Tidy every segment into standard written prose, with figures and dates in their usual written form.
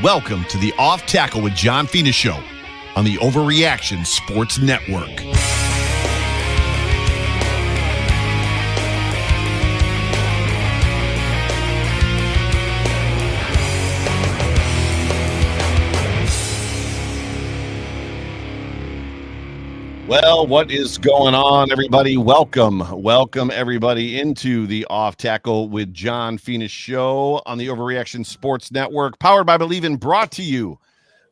Welcome to the Off Tackle with John Fina show on the Overreaction Sports Network. Well, what is going on, everybody? Welcome everybody into the Off Tackle with John Fina show on the Overreaction Sports Network, powered by Believe and brought to you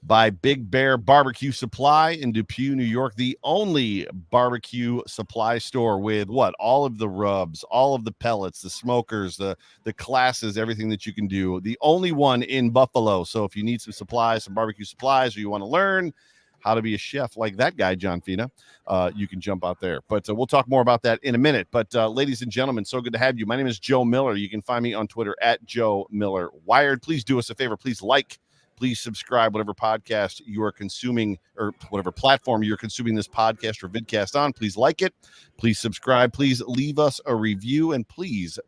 by Big Bear Barbecue Supply in Depew, New York, the only barbecue supply store with all of the rubs, all of the pellets, the smokers, the classes, everything that you can do. The only one in Buffalo. So if you need some supplies, some barbecue supplies, or you want to learn how to be a chef like that guy, John Fina, you can jump out there. But we'll talk more about that in a minute. But ladies and gentlemen, so good to have you. My name is Joe Miller. You can find me on Twitter at Joe Miller Wired. Please do us a favor. Please please subscribe, whatever podcast you are consuming or whatever platform you're consuming this podcast or vidcast on. Please like it. Please subscribe. Please leave us a review. And please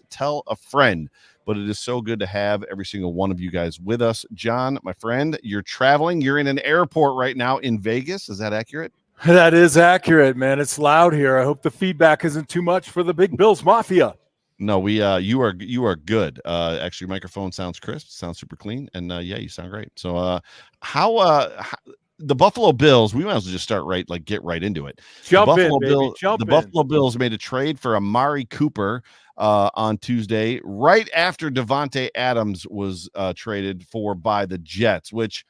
tell a friend. But it is so good to have every single one of you guys with us. John, my friend, you're traveling. You're in an airport right now in Vegas. Is that accurate? That is accurate, man. It's loud here. I hope the feedback isn't too much for the Big Bills Mafia. No, you are good. Actually, your microphone sounds crisp, sounds super clean, and yeah, you sound great. So, how the Buffalo Bills? We might as well just get right into it. The Buffalo Bills made a trade for Amari Cooper on Tuesday, right after Davante Adams was traded for by the Jets, which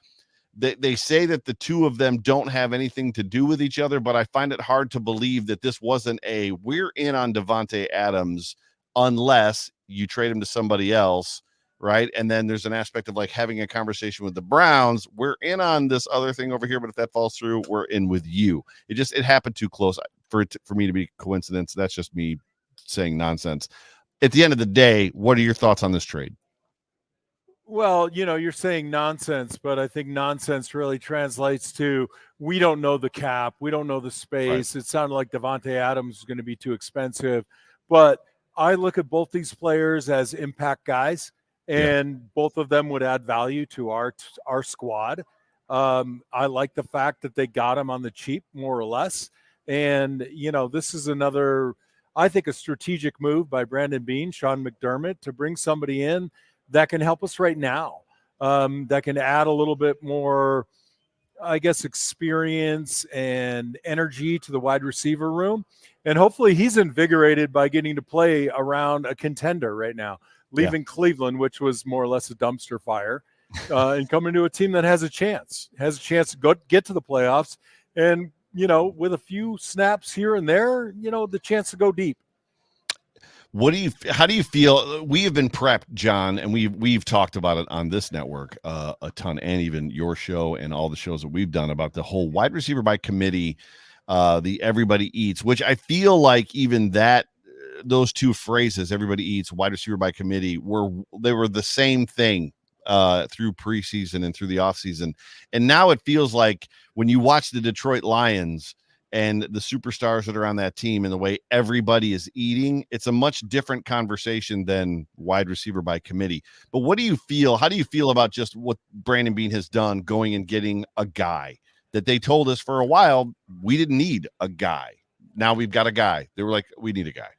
they say that the two of them don't have anything to do with each other, but I find it hard to believe that this wasn't we're in on Davante Adams unless you trade him to somebody else, right? And then there's an aspect of having a conversation with the Browns. We're in on this other thing over here, but if that falls through, we're in with you. It happened too close for me to be coincidence. That's just me saying nonsense. At the end of the day, what are your thoughts on this trade? Well, you're saying nonsense, but I think nonsense really translates to we don't know the cap. We don't know the space. Right. It sounded like Davante Adams was going to be too expensive, but I look at both these players as impact guys, and both of them would add value to our squad. I like the fact that they got him on the cheap, more or less. And, this is another, I think, a strategic move by Brandon Beane, Sean McDermott, to bring somebody in that can help us right now, that can add a little bit more, I guess, experience and energy to the wide receiver room. And hopefully he's invigorated by getting to play around a contender right now, leaving Cleveland, which was more or less a dumpster fire, and coming to a team that has a chance to get to the playoffs. And, with a few snaps here and there, the chance to go deep. How do you feel? We have been prepped, John, and we've talked about it on this network a ton, and even your show and all the shows that we've done about the whole wide receiver by committee, the everybody eats, which I feel like even that those two phrases, everybody eats, wide receiver by committee, were the same thing through preseason and through the offseason. And now it feels like when you watch the Detroit Lions and the superstars that are on that team and the way everybody is eating, it's a much different conversation than wide receiver by committee. But what do you feel? How do you feel about just what Brandon Beane has done going and getting a guy that they told us for a while we didn't need a guy? Now we've got a guy. They were like, we need a guy.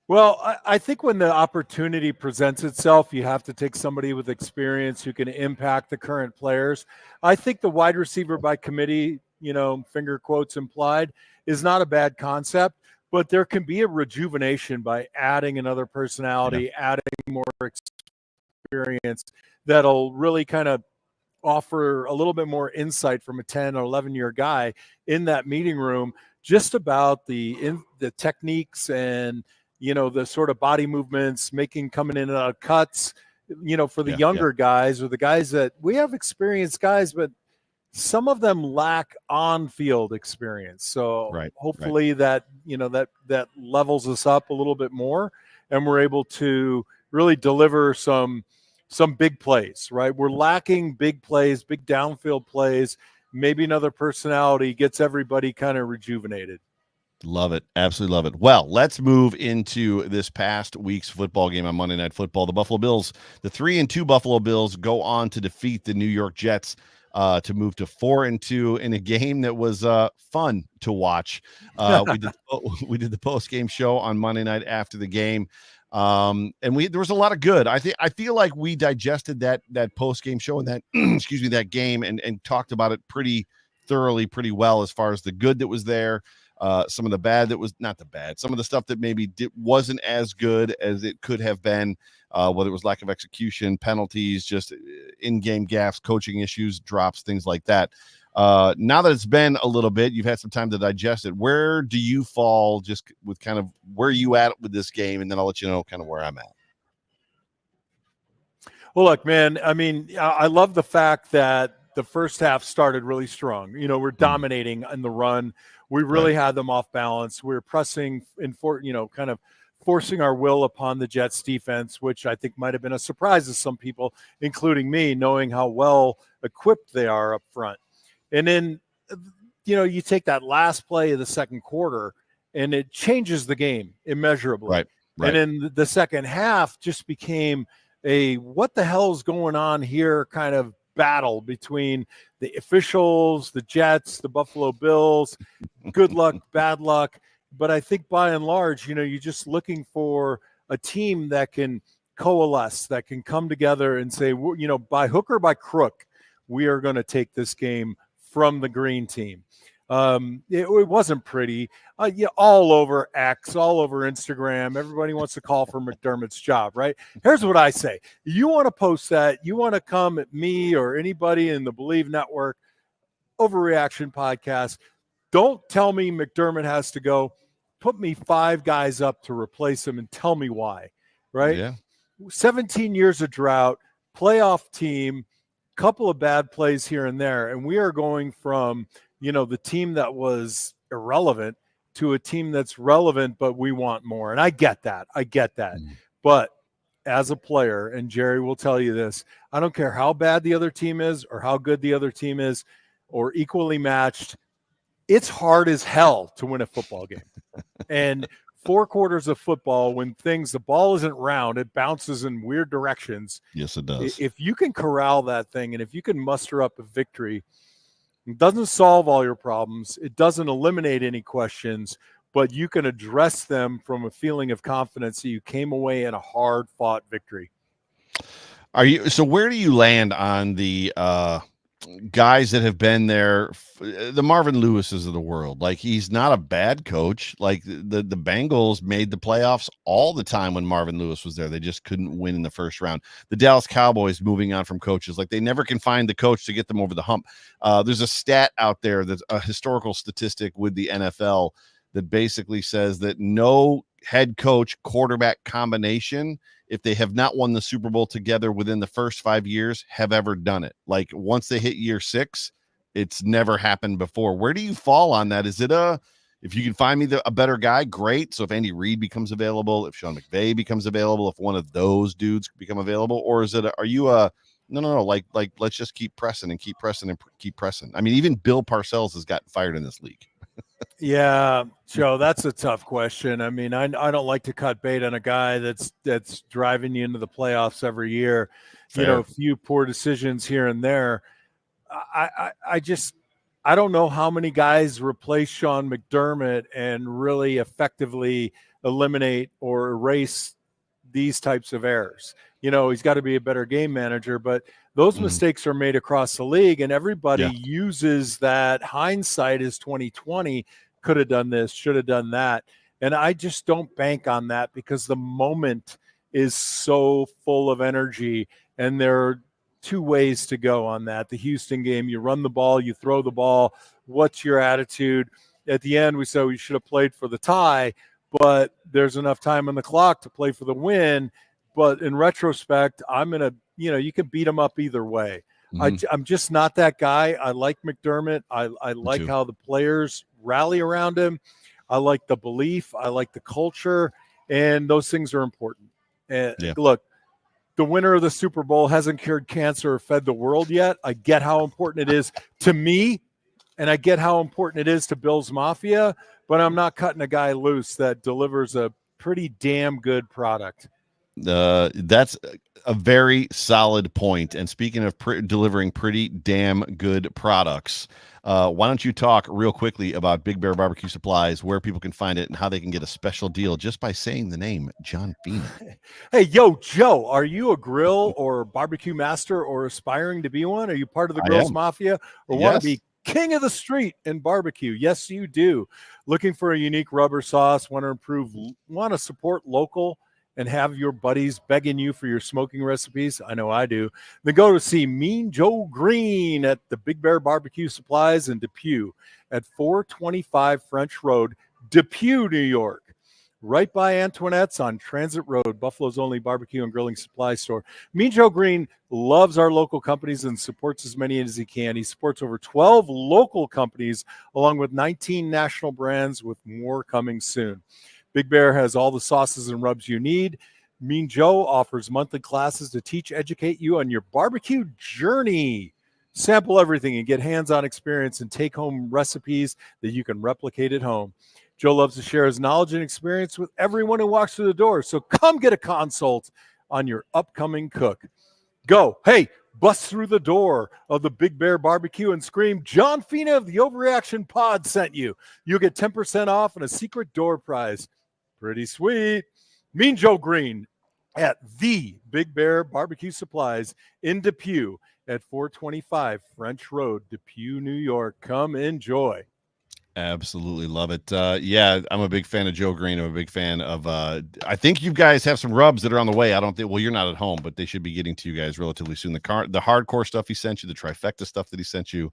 Well, I think when the opportunity presents itself, you have to take somebody with experience who can impact the current players. I think the wide receiver by committee, finger quotes implied, is not a bad concept, but there can be a rejuvenation by adding another personality, adding more experience that'll really kind of offer a little bit more insight from a 10 or 11-year guy in that meeting room, just about the techniques and, the sort of body movements, coming in and out of cuts, for the younger guys, or the guys that we have experienced guys, but some of them lack on-field experience. So hopefully that levels us up a little bit more, and we're able to really deliver some big plays, right? We're lacking big plays, big downfield plays. Maybe another personality gets everybody kind of rejuvenated. Love it. Absolutely love it. Well, let's move into this past week's football game on Monday Night Football. The Buffalo Bills, the 3-2 Buffalo Bills, go on to defeat the New York Jets to move to 4-2 in a game that was fun to watch. We did the post game show on Monday night after the game, and there was a lot of good. I feel like we digested that post game show and that excuse me, that game and talked about it pretty thoroughly, pretty well, as far as the good that was there. Some of the bad that was not the bad, some of the stuff that maybe wasn't as good as it could have been, whether it was lack of execution, penalties, just in-game gaffes, coaching issues, drops, things like that. Now that it's been a little bit, you've had some time to digest it. Where do you fall just with kind of where you at with this game? And then I'll let you know kind of where I'm at. Well, look, man, I mean, I love the fact that the first half started really strong. We're dominating in the run. We really had them off balance. We were pressing kind of forcing our will upon the Jets defense, which I think might have been a surprise to some people, including me, knowing how well equipped they are up front. And then, you take that last play of the second quarter and it changes the game immeasurably. Right. And then the second half just became a what the hell is going on here kind of battle between the officials, the Jets, the Buffalo Bills. Good luck, bad luck. But I think by and large, you're just looking for a team that can coalesce, that can come together and say, by hook or by crook, we are going to take this game from the green team. It wasn't pretty. All over X, all over Instagram. Everybody wants to call for McDermott's job, right? Here's what I say. You want to post that. You want to come at me or anybody in the Believe Network Overreaction podcast. Don't tell me McDermott has to go. Put me 5 guys up to replace him and tell me why, right? Yeah. 17 years of drought, playoff team, couple of bad plays here and there, and we are going from the team that was irrelevant to a team that's relevant, but we want more. And I get that. But as a player, and Jerry will tell you this, I don't care how bad the other team is or how good the other team is or equally matched. It's hard as hell to win a football game. And 4 quarters of football, when the ball isn't round, it bounces in weird directions. Yes, it does. If you can corral that thing and if you can muster up a victory, it doesn't solve all your problems. It doesn't eliminate any questions, but you can address them from a feeling of confidence that you came away in a hard-fought victory. So where do you land on the guys that have been there, the Marvin Lewises of the world? Like, he's not a bad coach. Like, the Bengals made the playoffs all the time when Marvin Lewis was there. They just couldn't win in the first round. The Dallas Cowboys moving on from coaches, like, they never can find the coach to get them over the hump. There's a stat out there that's a historical statistic with the NFL that basically says that no head coach quarterback combination, if they have not won the Super Bowl together within the first 5 years, have ever done it. Like, once they hit year 6, it's never happened before. Where do you fall on that? Is it if you can find me a better guy, great. So if Andy Reid becomes available, if Sean McVay becomes available, if one of those dudes become available, or is it are you no, like let's just keep pressing and keep pressing and keep pressing? I mean, even Bill Parcells has gotten fired in this league. Yeah, Joe, that's a tough question. I mean, I don't like to cut bait on a guy that's driving you into the playoffs every year. Fair. A few poor decisions here and there. I don't know how many guys replace Sean McDermott and really effectively eliminate or erase these types of errors. He's got to be a better game manager, but those mistakes are made across the league, and everybody uses that hindsight as 2020. Could have done this, should have done that. And I just don't bank on that because the moment is so full of energy, and there are 2 ways to go on that. The Houston game, you run the ball, you throw the ball. What's your attitude? At the end, we said we should have played for the tie, but there's enough time on the clock to play for the win. But in retrospect, you can beat them up either way. I'm just not that guy. I like McDermott. I like how the players rally around him. I like the belief. I like the culture. And those things are important. And look, the winner of the Super Bowl hasn't cured cancer or fed the world yet. I get how important it is to me and I get how important it is to Bill's Mafia, but I'm not cutting a guy loose that delivers a pretty damn good product. That's a very solid point. And speaking of delivering pretty damn good products, why don't you talk real quickly about Big Bear Barbecue Supplies, where people can find it, and how they can get a special deal just by saying the name John Fina. Hey, yo, Joe, are you a grill or barbecue master or aspiring to be one? Are you part of the Grills Mafia or want to be king of the street in barbecue? Yes, you do. Looking for a unique rubber sauce, want to support local and have your buddies begging you for your smoking recipes? I know I do. Then go to see Mean Joe Green at the Big Bear Barbecue Supplies in Depew at 425 French Road, Depew, New York. Right by Antoinette's on Transit Road, Buffalo's only barbecue and grilling supply store. Mean Joe Green loves our local companies and supports as many as he can. He supports over 12 local companies along with 19 national brands, with more coming soon. Big Bear has all the sauces and rubs you need. Mean Joe offers monthly classes to teach, educate you on your barbecue journey. Sample everything and get hands-on experience and take-home recipes that you can replicate at home. Joe loves to share his knowledge and experience with everyone who walks through the door. So come get a consult on your upcoming cook. Go, hey, bust through the door of the Big Bear Barbecue and scream, John Fina of the Overreaction Pod sent you. You'll get 10% off and a secret door prize. Pretty sweet. Mean Joe Green at the Big Bear Barbecue Supplies in Depew at 425 French Road, Depew, New York. Come enjoy. Absolutely love it. Yeah, I'm a big fan of Joe Green. I'm a big fan of I think you guys have some rubs that are on the way. I don't think, well, you're not at home, but they should be getting to you guys relatively soon. The hardcore stuff he sent you, the trifecta stuff that he sent you,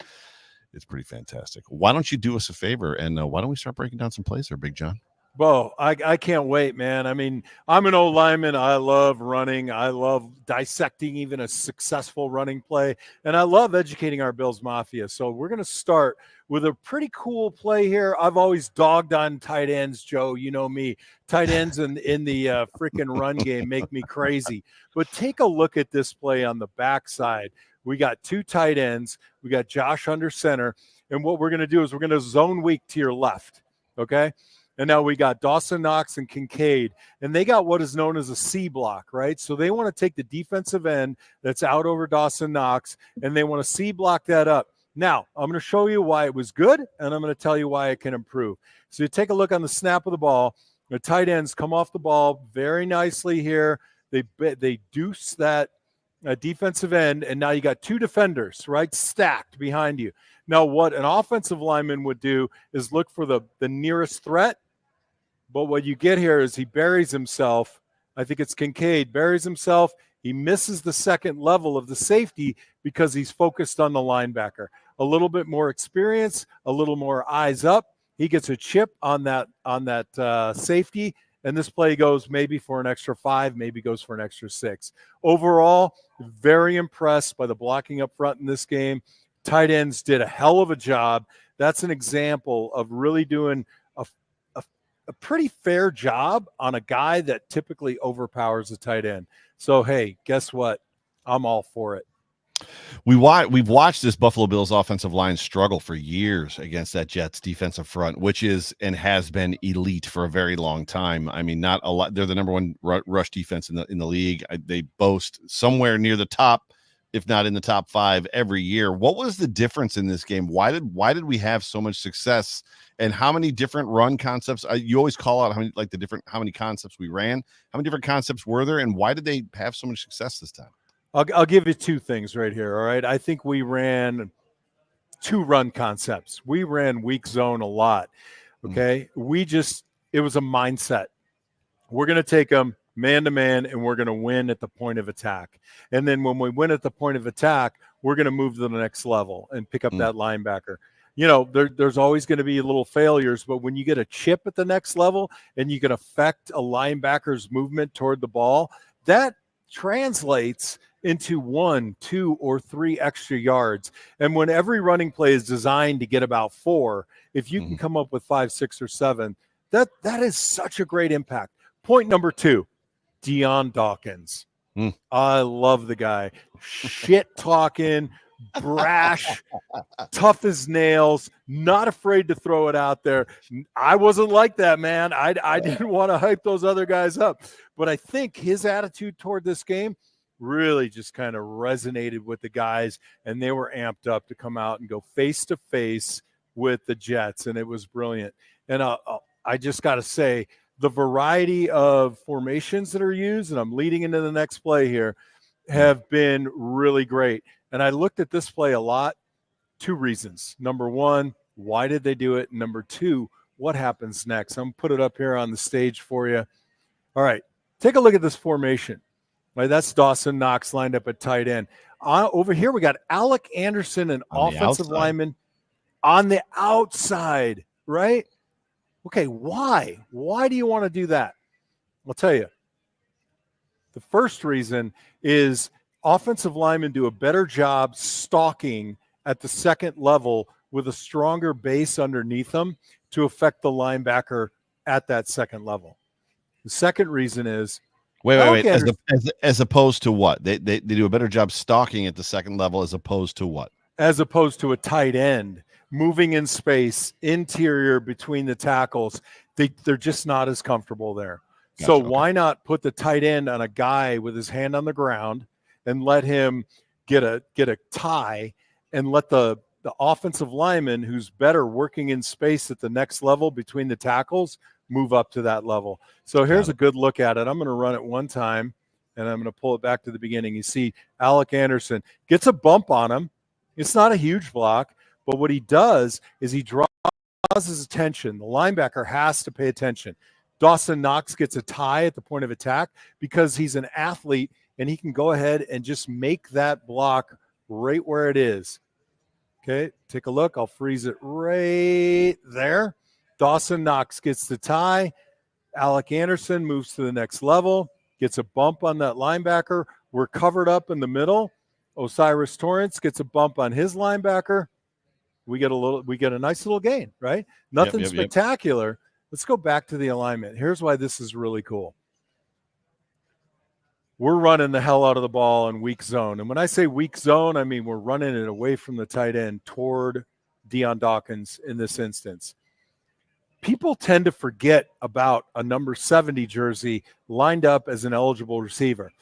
it's pretty fantastic. Why don't you do us a favor, and why don't we start breaking down some plays there, Big John? Bo, I can't wait, man. I mean, I'm an old lineman. I love running. I love dissecting even a successful running play. And I love educating our Bills Mafia. So we're going to start with a pretty cool play here. I've always dogged on tight ends, Joe. You know me. Tight ends in the freaking run game make me crazy. But take a look at this play on the backside. We got two tight ends. We got Josh under center. And what we're going to do is we're going to zone weak to your left, okay? And now we got Dawson Knox and Kincaid, and they got what is known as a C block, right? So they want to take the defensive end that's out over Dawson Knox, and they want to C block that up. Now, I'm going to show you why it was good, and I'm going to tell you why it can improve. So you take a look on the snap of the ball. The tight ends come off the ball very nicely here. They deuce that defensive end, and now you got two defenders, right, stacked behind you. Now, what an offensive lineman would do is look for the nearest threat. But what you get here is he buries himself. I think it's Kincaid, buries himself. He misses the second level of the safety because he's focused on the linebacker. A little bit more experience, a little more eyes up. He gets a chip on that safety, and this play goes maybe for an extra 5, maybe goes for an extra 6. Overall, very impressed by the blocking up front in this game. Tight ends did a hell of a job. That's an example of really doing a pretty fair job on a guy that typically overpowers a tight end. So, hey, guess what? I'm all for it. We've watched this Buffalo Bills offensive line struggle for years against that Jets defensive front, which is and has been elite for a very long time. I mean, not a lot. They're the number one rush defense in the league. They boast somewhere near the top, if not in the top 5 every year. What was the difference in this game? Why did we have so much success? And how many different run concepts? You always call out how many concepts we ran. How many different concepts were there, and why did they have so much success this time? I'll give you 2 things right here. All right, I think we ran 2 run concepts. We ran weak zone a lot. Okay, it was a mindset. We're going to take them man to man, and we're going to win at the point of attack. And then when we win at the point of attack, we're going to move to the next level and pick up that linebacker. You know, there's always going to be little failures, but when you get a chip at the next level and you can affect a linebacker's movement toward the ball, that translates into 1, 2, or 3 extra yards. And when every running play is designed to get about 4, if you can come up with 5, 6, or 7, that is such a great impact. Point number 2, Deion Dawkins. I love the guy. Shit talking, brash, tough as nails, not afraid to throw it out there. I wasn't like that, man. I didn't want to hype those other guys up. But I think his attitude toward this game really just kind of resonated with the guys, and they were amped up to come out and go face-to-face with the Jets, and it was brilliant. And I just got to say, the variety of formations that are used, and I'm leading into the next play here, have been really great. And I looked at this play a lot. 2 reasons. Number 1, why did they do it? Number 2, what happens next? I'm going to put it up here on the stage for you. All right, take a look at this formation. Right, that's Dawson Knox lined up at tight end. Over here, we got Alec Anderson, an offensive lineman, on the outside, right? Okay, why? Why do you want to do that? I'll tell you. The first reason is offensive linemen do a better job stalking at the second level with a stronger base underneath them to affect the linebacker at that second level. The second reason is wait. As opposed to what? They do a better job stalking at the second level as opposed to what? As opposed to a tight end moving in space, interior between the tackles. They're just not as comfortable there. Gotcha, so why not put the tight end on a guy with his hand on the ground and let him get a tie and let the offensive lineman who's better working in space at the next level between the tackles move up to that level. So here's a good look at it. I'm going to run it one time, and I'm going to pull it back to the beginning. You see Alec Anderson gets a bump on him. It's not a huge block, but what he does is he draws his attention. The linebacker has to pay attention. Dawson Knox gets a tie at the point of attack because he's an athlete, and he can go ahead and just make that block right where it is. Okay, take a look. I'll freeze it right there. Dawson Knox gets the tie. Alec Anderson moves to the next level, gets a bump on that linebacker. We're covered up in the middle. Osiris Torrance gets a bump on his linebacker. We get a nice little gain, right? Nothing spectacular. Let's go back to the alignment. Here's why this is really cool. We're running the hell out of the ball in weak zone. And when I say weak zone, I mean we're running it away from the tight end toward Deion Dawkins in this instance. People tend to forget about a number 70 jersey lined up as an eligible receiver.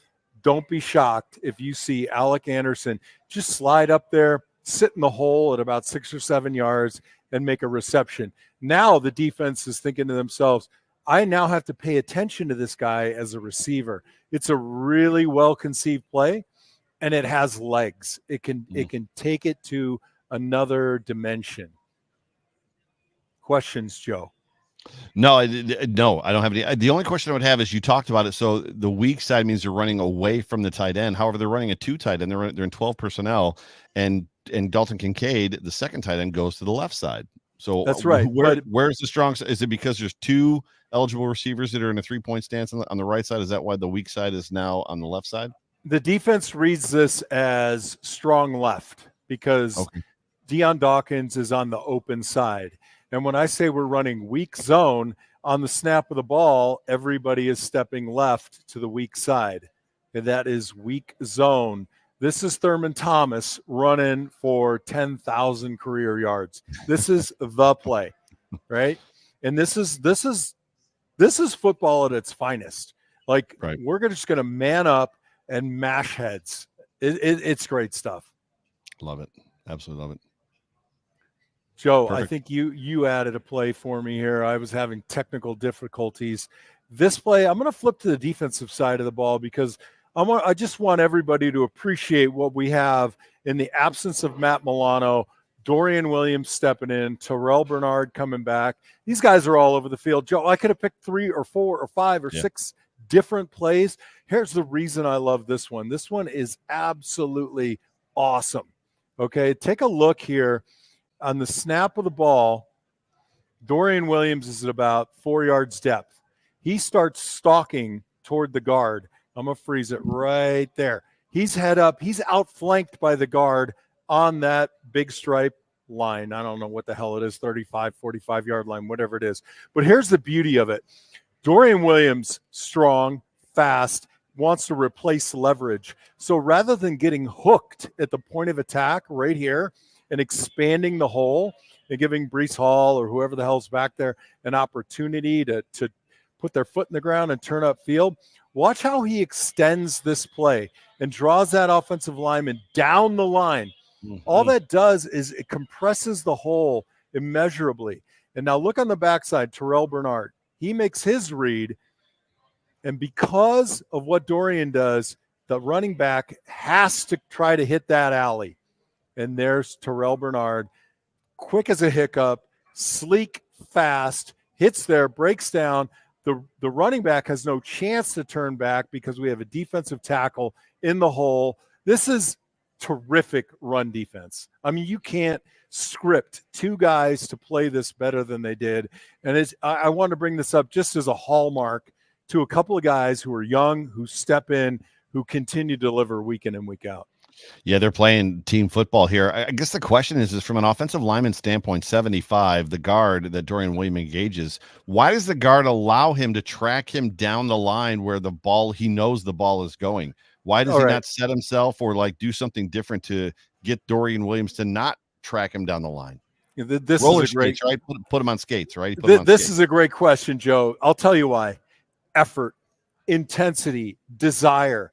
Don't be shocked if you see Alec Anderson just slide up there, sit in the hole at about 6 or 7 yards, and make a reception. Now the defense is thinking to themselves, I now have to pay attention to this guy as a receiver. It's a really well-conceived play, and it has legs. It can take it to another dimension. Questions, Joe? No, I don't have any. The only question I would have is you talked about it. So the weak side means you're running away from the tight end. However, they're running a 2 tight end. They're in 12 personnel, and Dalton Kincaid, the second tight end, goes to the left side. So that's right. Where's the strong side? Is it because there's 2 eligible receivers that are in a 3-point stance on the right side? Is that why the weak side is now on the left side? The defense reads this as strong left because Deion Dawkins is on the open side. And when I say we're running weak zone, on the snap of the ball, everybody is stepping left to the weak side. And that is weak zone. This is Thurman Thomas running for 10,000 career yards. This is the play, right? And this is football at its finest. Like, we're just going to man up and mash heads. It's great stuff. Love it. Absolutely love it. Joe, perfect. I think you added a play for me here. I was having technical difficulties. This play, I'm going to flip to the defensive side of the ball because I just want everybody to appreciate what we have in the absence of Matt Milano, Dorian Williams stepping in, Terrell Bernard coming back. These guys are all over the field. Joe, I could have picked 3 or 4 or 5 or 6 different plays. Here's the reason I love this one. This one is absolutely awesome. Okay, take a look here. On the snap of the ball, Dorian Williams is at about 4 yards depth. He starts stalking toward the guard. I'm going to freeze it right there. He's head up. He's outflanked by the guard on that big stripe line. I don't know what the hell it is, 35, 45-yard line, whatever it is. But here's the beauty of it. Dorian Williams, strong, fast, wants to replace leverage. So rather than getting hooked at the point of attack right here and expanding the hole and giving Breece Hall or whoever the hell's back there an opportunity to put their foot in the ground and turn up field, watch how he extends this play and draws that offensive lineman down the line. All that does is it compresses the hole immeasurably. And now look on the backside, Terrell Bernard. He makes his read, and because of what Dorian does, the running back has to try to hit that alley. And there's Terrell Bernard, quick as a hiccup, sleek, fast, hits there, breaks down. The running back has no chance to turn back because we have a defensive tackle in the hole. This is terrific run defense. I mean, you can't script two guys to play this better than they did. And I want to bring this up just as a hallmark to a couple of guys who are young, who step in, who continue to deliver week in and week out. Yeah, they're playing team football here. I guess the question is from an offensive lineman standpoint, 75, the guard that Dorian Williams engages, why does the guard allow him to track him down the line where he knows the ball is going? Why does he not set himself or like do something different to get Dorian Williams to not track him down the line? This Roller is a great, skates, right? Put him on skates, right? This is a great question, Joe. I'll tell you why. Effort, intensity, desire.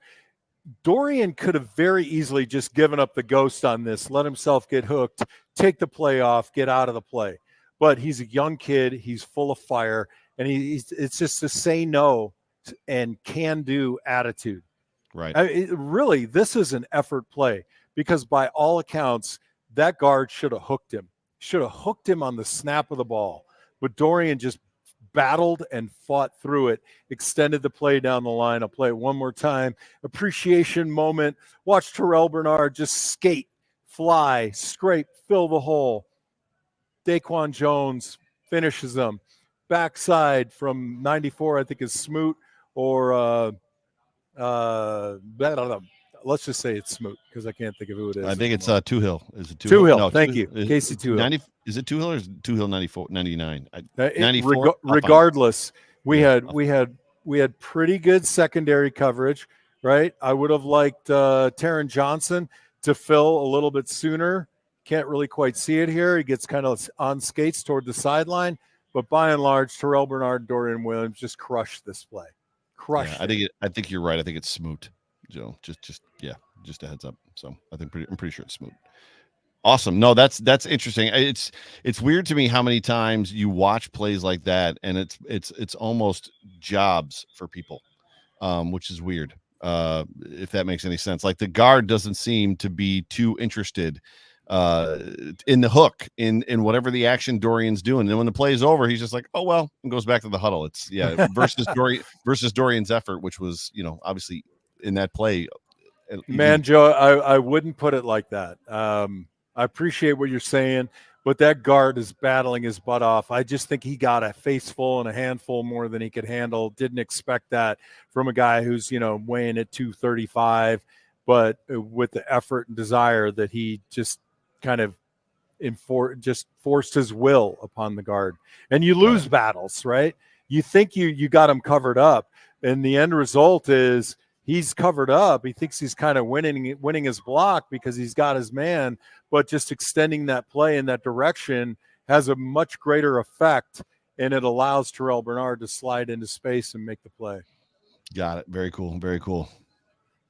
Dorian could have very easily just given up the ghost on this, let himself get hooked, take the play off, get out of the play. But he's a young kid. He's full of fire. And it's just a say no and can do attitude. Right. Really, this is an effort play because by all accounts, that guard should have hooked him on the snap of the ball. But Dorian just battled and fought through it, extended the play down the line. I'll play it one more time. Appreciation moment. Watch Terrell Bernard just skate, fly, scrape, fill the hole. Daquan Jones finishes them. Backside from 94, I think is Smoot or let's just say it's Smoot because I can't think of who it is. I think it's Toohill. Is it Toohill? No, thank you. Casey Toohill. Is it Toohill or is it Toohill 94, 99? 94. Regardless, we had pretty good secondary coverage, right? I would have liked Taron Johnson to fill a little bit sooner. Can't really quite see it here. He gets kind of on skates toward the sideline, but by and large, Terrell Bernard, Dorian Williams just crushed this play. Crushed. Yeah, I think you're right. I think it's Smoot, Joe. Just a heads up. So I'm pretty sure it's Smoot. Awesome. No, that's interesting. It's weird to me how many times you watch plays like that, and it's almost jobs for people, which is weird. If that makes any sense. Like the guard doesn't seem to be too interested in the hook in whatever the action Dorian's doing. And then when the play is over, he's just like, oh well, and goes back to the huddle. It's versus Dorian's effort, which was, obviously in that play. Man, Joe, I wouldn't put it like that. I appreciate what you're saying, but that guard is battling his butt off. I just think he got a face full and a handful more than he could handle. Didn't expect that from a guy who's, weighing at 235, but with the effort and desire that he just kind of forced his will upon the guard. And you lose battles, right? You think you got him covered up, and the end result is he's covered up. He thinks he's kind of winning his block because he's got his man, but just extending that play in that direction has a much greater effect, and it allows Terrell Bernard to slide into space and make the play. Got it. Very cool. Very cool.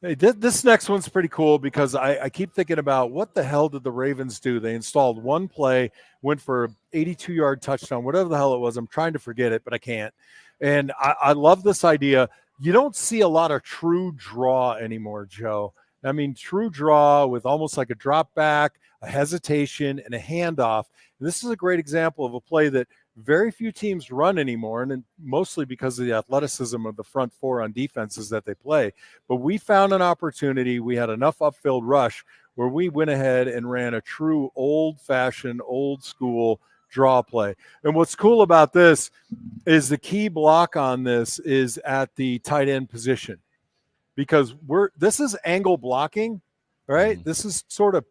Hey, this next one's pretty cool because I keep thinking about what the hell did the Ravens do? They installed one play, went for an 82-yard touchdown, whatever the hell it was. I'm trying to forget it, but I can't. And I love this idea. You don't see a lot of true draw anymore, Joe. I mean, true draw with almost like a drop back, a hesitation, and a handoff. And this is a great example of a play that very few teams run anymore, and mostly because of the athleticism of the front four on defenses that they play. But we found an opportunity. We had enough upfield rush where we went ahead and ran a true old-fashioned, old-school draw play. And what's cool about this is the key block on this is at the tight end position, because this is angle blocking, right? This is sort of,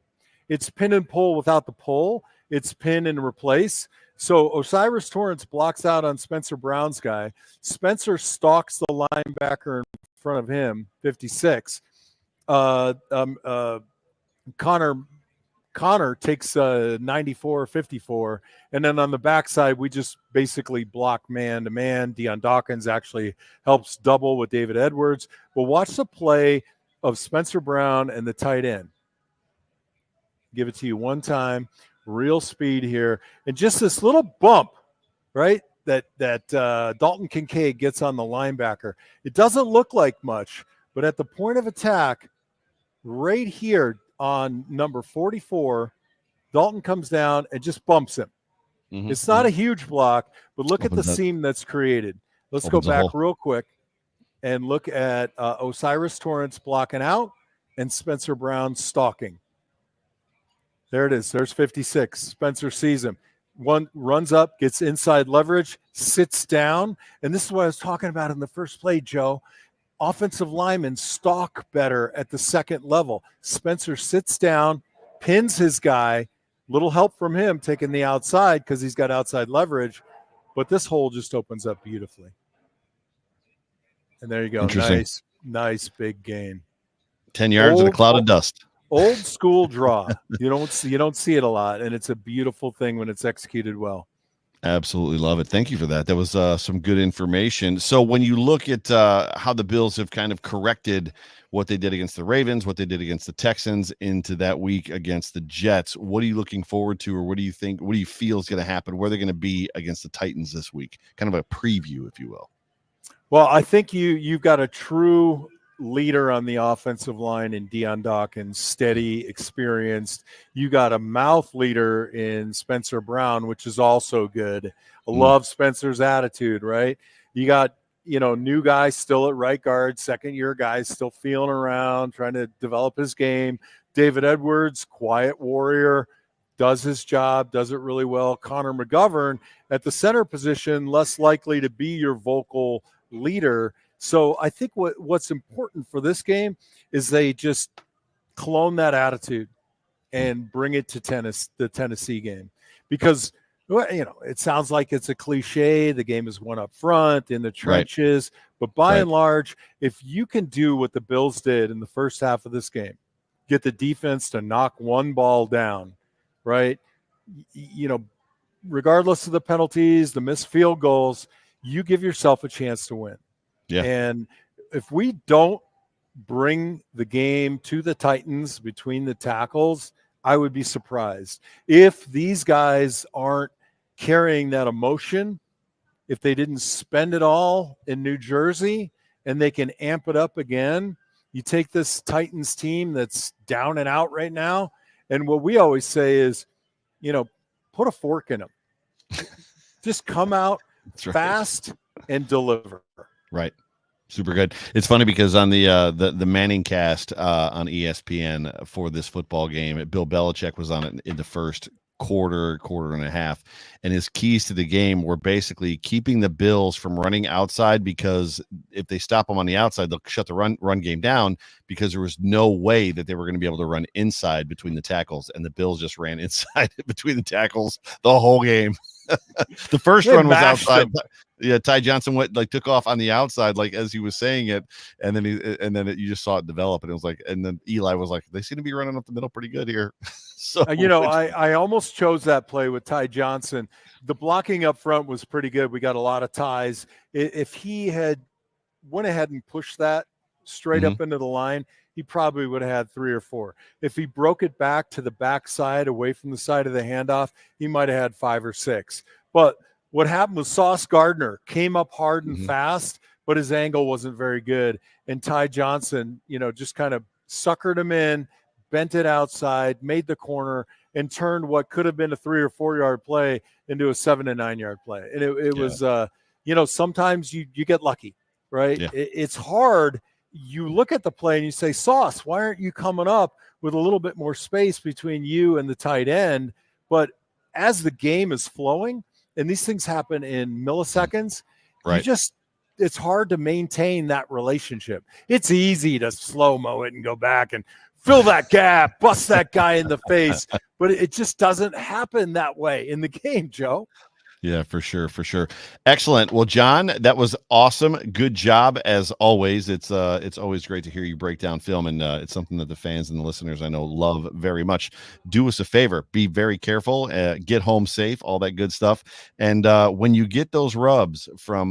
it's pin and pull without the pull. It's pin and replace. So Osiris Torrance blocks out on Spencer Brown's guy. Spencer stalks the linebacker in front of him, 56. Connor takes 94, 54. And then on the backside, we just basically block man to man. Deion Dawkins actually helps double with David Edwards. But watch the play of Spencer Brown and the tight end. Give it to you one time. Real speed here. And just this little bump, right, that Dalton Kincaid gets on the linebacker. It doesn't look like much, but at the point of attack, right here on number 44, Dalton comes down and just bumps him. Mm-hmm. It's not a huge block, but look at the seam that's created. Let's go back real quick and look at Osiris Torrance blocking out and Spencer Brown stalking. There it is. There's 56. Spencer sees him. One runs up, gets inside leverage, sits down. And this is what I was talking about in the first play, Joe. Offensive linemen stalk better at the second level. Spencer sits down, pins his guy. Little help from him taking the outside because he's got outside leverage. But this hole just opens up beautifully. And there you go. Nice big gain. 10 yards in a cloud of dust. Old school draw. You don't see it a lot, and it's a beautiful thing when it's executed well. Absolutely love it. Thank you for that. That was some good information. So when you look at how the Bills have kind of corrected what they did against the Ravens, what they did against the Texans into that week against the Jets, what are you looking forward to, or what do you feel is going to happen? Where they're going to be against the Titans this week? Kind of a preview, if you will. Well, I think you've got a true leader on the offensive line in Deion Dawkins, steady, experienced. You got a mouth leader in Spencer Brown, which is also good. I love Spencer's attitude, right? You got, new guys still at right guard, second-year guys still feeling around, trying to develop his game. David Edwards, quiet warrior, does his job, does it really well. Connor McGovern at the center position, less likely to be your vocal leader. So I think what's important for this game is they just clone that attitude and bring it to the Tennessee game, because it sounds like it's a cliche. The game is won up front in the trenches, but by and large, if you can do what the Bills did in the first half of this game, get the defense to knock one ball down, right? Regardless of the penalties, the missed field goals, you give yourself a chance to win. Yeah. And if we don't bring the game to the Titans between the tackles, I would be surprised. If these guys aren't carrying that emotion, if they didn't spend it all in New Jersey and they can amp it up again, you take this Titans team that's down and out right now, and what we always say is, put a fork in them. Just come out fast and deliver. Right. Super good. It's funny because on the Manning cast on ESPN for this football game, Bill Belichick was on it in the first quarter and a half, and his keys to the game were basically keeping the Bills from running outside, because if they stop them on the outside, they'll shut the run game down, because there was no way that they were going to be able to run inside between the tackles, and the Bills just ran inside between the tackles the whole game. The first run was outside. Yeah, Ty Johnson took off on the outside, as he was saying it, and then you just saw it develop, and it was and then Eli was like, they seem to be running up the middle pretty good here. So I almost chose that play with Ty Johnson. The blocking up front was pretty good. We got a lot of ties. If he had went ahead and pushed that straight up into the line, he probably would have had 3 or 4. If he broke it back to the backside away from the side of the handoff, he might have had 5 or 6. But what happened was Sauce Gardner came up hard and fast, but his angle wasn't very good. And Ty Johnson, just kind of suckered him in, bent it outside, made the corner, and turned what could have been a 3 or 4 yard play into a 7 and 9 yard play. And it was, sometimes you get lucky, right? Yeah. It's hard. You look at the play and you say, Sauce, why aren't you coming up with a little bit more space between you and the tight end? But as the game is flowing, and these things happen in milliseconds, it's hard to maintain that relationship. It's easy to slow-mo it and go back and fill that gap, bust that guy in the face, but it just doesn't happen that way in the game, Joe. Yeah, for sure, for sure. Excellent. Well, John, that was awesome. Good job as always. It's always great to hear you break down film, and it's something that the fans and the listeners I know love very much. Do us a favor, be very careful, get home safe, all that good stuff. And when you get those rubs from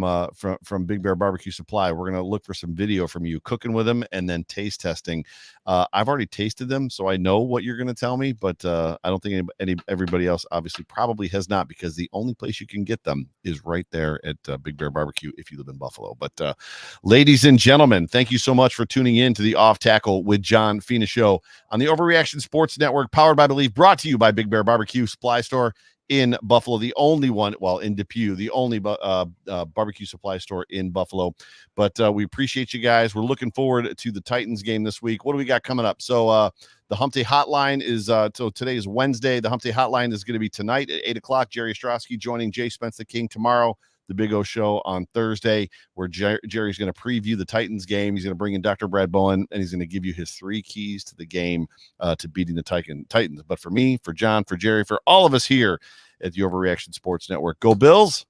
Big Bear Barbecue Supply, we're gonna look for some video from you cooking with them and then taste testing. I've already tasted them, so I know what you're gonna tell me, but I don't think everybody else obviously probably has not, because the only place you can get them is right there at Big Bear Barbecue if you live in Buffalo. But ladies and gentlemen, thank you so much for tuning in to the Off Tackle with John Fina show on the Overreaction Sports Network, powered by Believe, brought to you by Big Bear Barbecue Supply Store in Buffalo, the only one, well, in Depew, the only barbecue supply store in Buffalo. But we appreciate you guys. We're looking forward to the Titans game this week. What do we got coming up? So the Hump Day Hotline is, so today is Wednesday. The Hump Day Hotline is going to be tonight at 8 o'clock. Jerry Ostrowski joining Jay Spence the King tomorrow. The Big O Show on Thursday, where Jerry's going to preview the Titans game. He's going to bring in Dr. Brad Bowen, and he's going to give you his 3 keys to the game, to beating the Titans. But for me, for John, for Jerry, for all of us here at the Overreaction Sports Network, go Bills.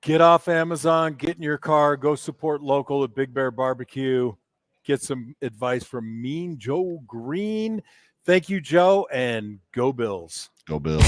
Get off Amazon, get in your car, go support local at Big Bear Barbecue. Get some advice from Mean Joe Green. Thank you, Joe, and go Bills. Go Bills.